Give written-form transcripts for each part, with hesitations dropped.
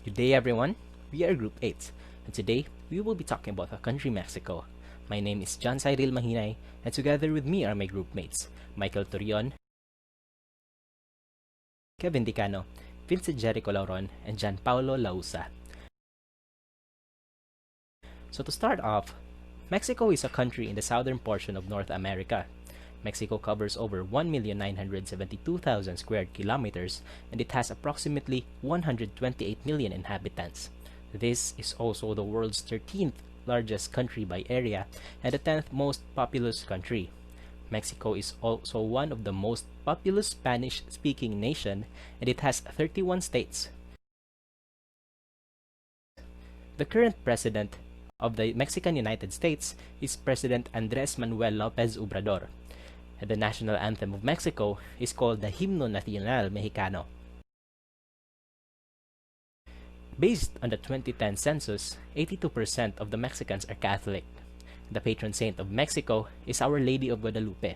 Good day, everyone. We are Group 8, and today we will be talking about our country, Mexico. My name is John Cyril Mahinay, and together with me are my group mates, Michael Torion, Kevin Dicano, Vincent Jericho Lauron, and Gianpaolo Lausa. So to start off, Mexico is a country in the southern portion of North America. Mexico covers over 1,972,000 square kilometers, and it has approximately 128 million inhabitants. This is also the world's 13th largest country by area and the 10th most populous country. Mexico is also one of the most populous Spanish-speaking nation, and it has 31 states. The current president of the Mexican United States is President Andres Manuel Lopez Obrador, and the national anthem of Mexico is called the Himno Nacional Mexicano. Based on the 2010 census, 82% of the Mexicans are Catholic. The patron saint of Mexico is Our Lady of Guadalupe.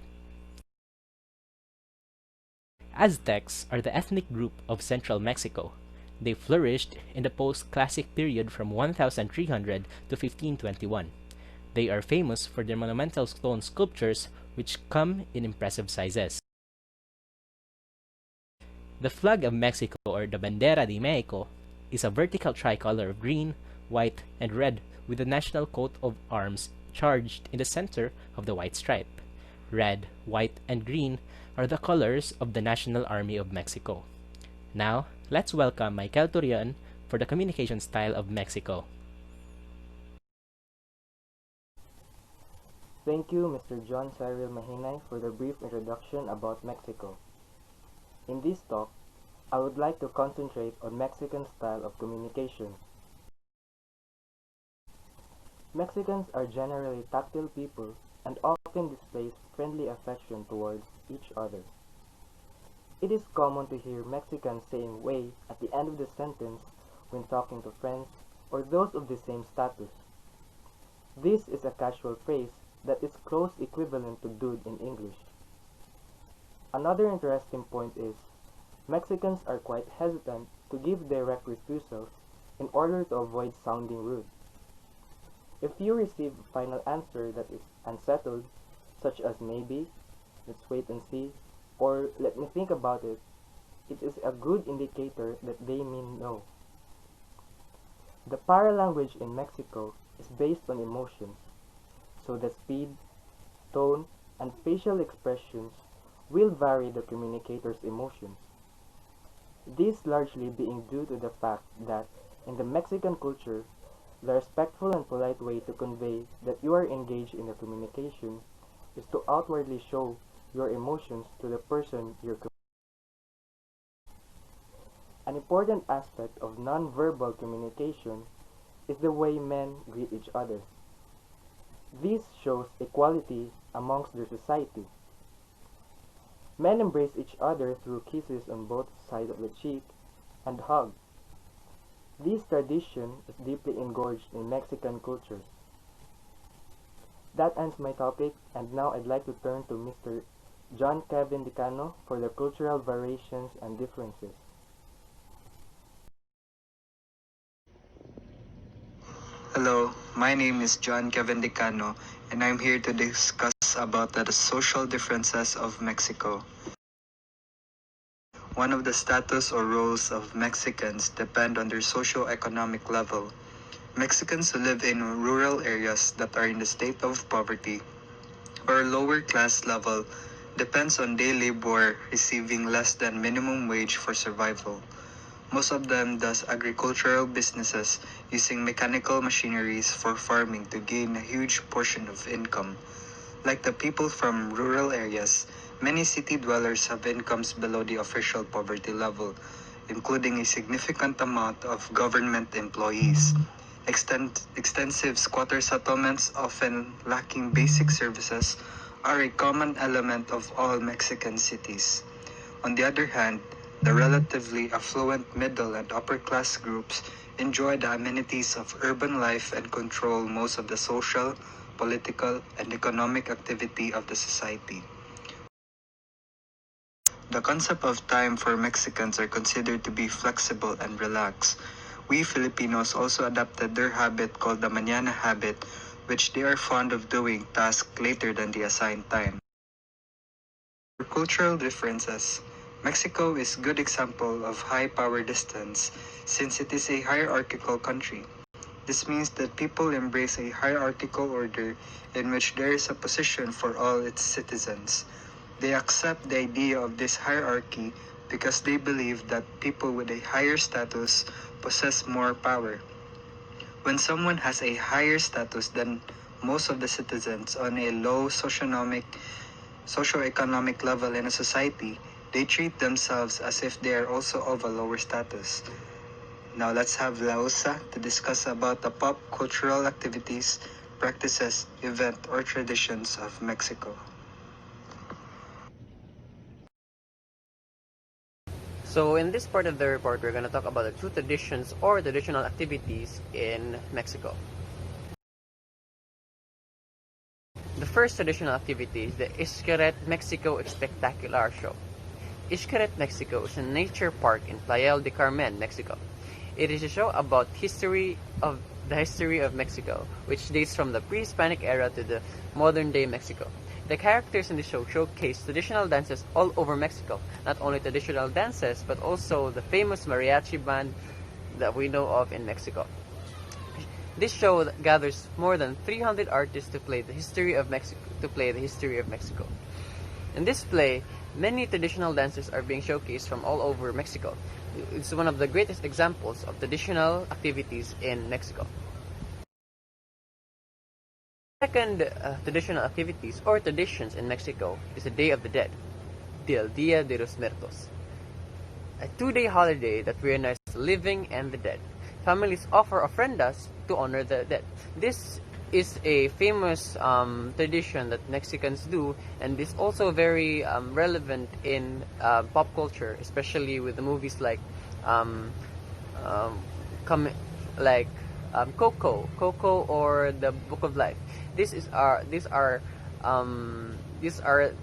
Aztecs are the ethnic group of central Mexico. They flourished in the post-classic period from 1300 to 1521. They are famous for their monumental stone sculptures, which come in impressive sizes. The flag of Mexico, or the Bandera de Mexico, is a vertical tricolor of green, white, and red with the national coat of arms charged in the center of the white stripe. Red, white, and green are the colors of the National Army of Mexico. Now, let's welcome Michael Turian for the communication style of Mexico. Thank you, Mr. John Cyril Mahinay, for the brief introduction about Mexico. In this talk, I would like to concentrate on Mexican style of communication. Mexicans are generally tactile people and often display friendly affection towards each other. It is common to hear Mexicans saying "way" at the end of the sentence when talking to friends or those of the same status. This is a casual phrase that is close equivalent to dude in English. Another interesting point is, Mexicans are quite hesitant to give direct refusals in order to avoid sounding rude. If you receive a final answer that is unsettled, such as maybe, let's wait and see, or let me think about it, it is a good indicator that they mean no. The paralanguage in Mexico is based on emotions, so the speed, tone, and facial expressions will vary the communicator's emotions. This largely being due to the fact that in the Mexican culture, the respectful and polite way to convey that you are engaged in the communication is to outwardly show your emotions to the person you're communicating. An important aspect of non-verbal communication is the way men greet each other. This shows equality amongst their society. Men embrace each other through kisses on both sides of the cheek and hug. This tradition is deeply engorged in Mexican culture. That ends my topic, and now I'd like to turn to Mr. John Kevin Dicano for the cultural variations and differences. Hello, my name is John Kevin Dicano, and I'm here to discuss about the social differences of Mexico. One of the status or roles of Mexicans depend on their socio-economic level. Mexicans who live in rural areas that are in the state of poverty or lower class level depends on day labor receiving less than minimum wage for survival. Most of them does agricultural businesses using mechanical machineries for farming to gain a huge portion of income. Like the people from rural areas, many city dwellers have incomes below the official poverty level, including a significant amount of government employees. Extensive squatter settlements, often lacking basic services, are a common element of all Mexican cities. On the other hand, the relatively affluent middle and upper class groups enjoy the amenities of urban life and control most of the social, political, and economic activity of the society. The concept of time for Mexicans are considered to be flexible and relaxed. we Filipinos also adopted their habit called the manana habit, which they are fond of doing tasks later than the assigned time. For cultural differences, Mexico is a good example of high power distance since it is a hierarchical country. This means that people embrace a hierarchical order in which there is a position for all its citizens. They accept the idea of this hierarchy because they believe that people with a higher status possess more power. When someone has a higher status than most of the citizens on a low socioeconomic level in a society, they treat themselves as if they are also of a lower status. Now let's have Lausa to discuss about the pop cultural activities, practices, event, or traditions of Mexico. So in this part of the report, we're going to talk about the two traditions or traditional activities in Mexico. The first traditional activity is the Xcaret Mexico Spectacular Show. Xcaret Mexico is a nature park in Playa del Carmen, Mexico. It is a show about the history of Mexico, which dates from the pre-Hispanic era to the modern-day Mexico. The characters in the show showcase traditional dances all over Mexico. Not only traditional dances, but also the famous mariachi band that we know of in Mexico. This show gathers more than 300 artists to play the history of Mexico. In this play, many traditional dances are being showcased from all over Mexico. It's one of the greatest examples of traditional activities in Mexico. Second traditional activities or traditions in Mexico is the Day of the Dead, Del Dia de los Muertos, a 2-day holiday that reunites the living and the dead. Families offer ofrendas to honor the dead. This is a famous tradition that Mexicans do, and is also very relevant in pop culture, especially with the movies like um, Coco, or The Book of Life. These are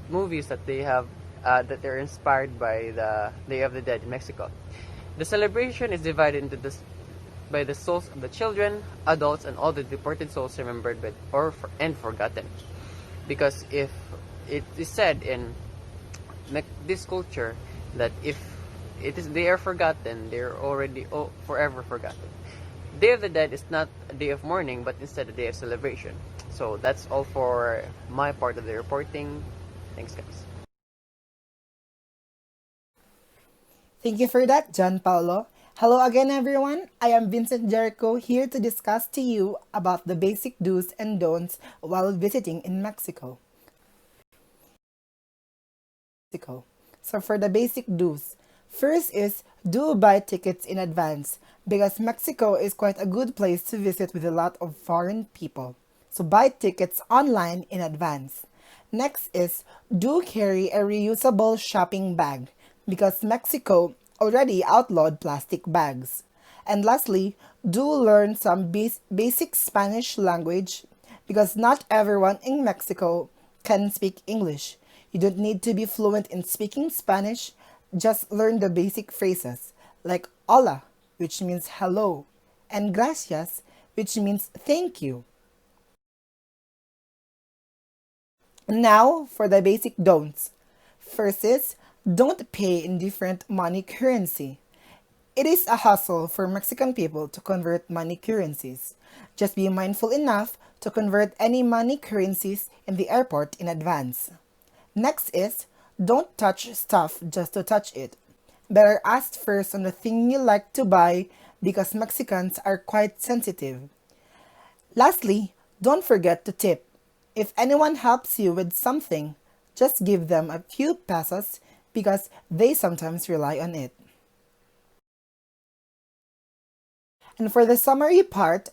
movies that they have that they're inspired by the Day of the Dead in Mexico. The celebration is divided into by the souls of the children, adults, and all the departed souls remembered and forgotten. Because if it is said in this culture that if they are forgotten, they're already forever forgotten. Day of the Dead is not a day of mourning, but instead a day of celebration. So that's all for my part of the reporting. Thanks, guys. Thank you for that, John Paulo. Hello again, everyone. I am Vincent Jericho here to discuss to you about the basic do's and don'ts while visiting in Mexico. So for the basic do's, first is do buy tickets in advance because Mexico is quite a good place to visit with a lot of foreign people. So buy tickets online in advance. Next is do carry a reusable shopping bag because Mexico already outlawed plastic bags. And lastly, do learn some basic Spanish language because not everyone in Mexico can speak English. You don't need to be fluent in speaking Spanish, just learn the basic phrases like hola, which means hello, and gracias, which means thank you. Now for the basic don'ts. First is don't pay in different money currency. It is a hassle for Mexican people to convert money currencies. Just be mindful enough to convert any money currencies in the airport in advance. Next is don't touch stuff just to touch it. Better ask first on the thing you like to buy because Mexicans are quite sensitive. Lastly, don't forget to tip. If anyone helps you with something, just give them a few pesos because they sometimes rely on it. And for the summary part,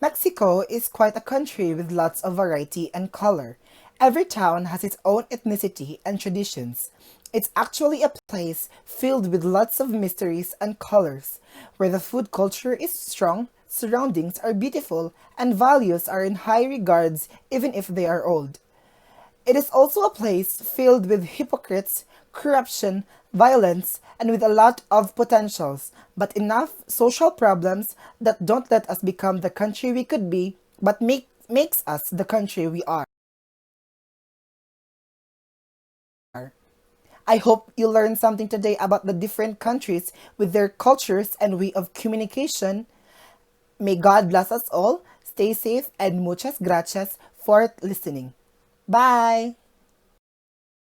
Mexico is quite a country with lots of variety and color. Every town has its own ethnicity and traditions. It's actually a place filled with lots of mysteries and colors, where the food culture is strong, surroundings are beautiful, and values are in high regards even if they are old. It is also a place filled with hypocrites, corruption, violence, and with a lot of potentials, but enough social problems that don't let us become the country we could be, but makes us the country we are. I hope you learned something today about the different countries with their cultures and way of communication. May God bless us all. Stay safe and muchas gracias for listening. Bye.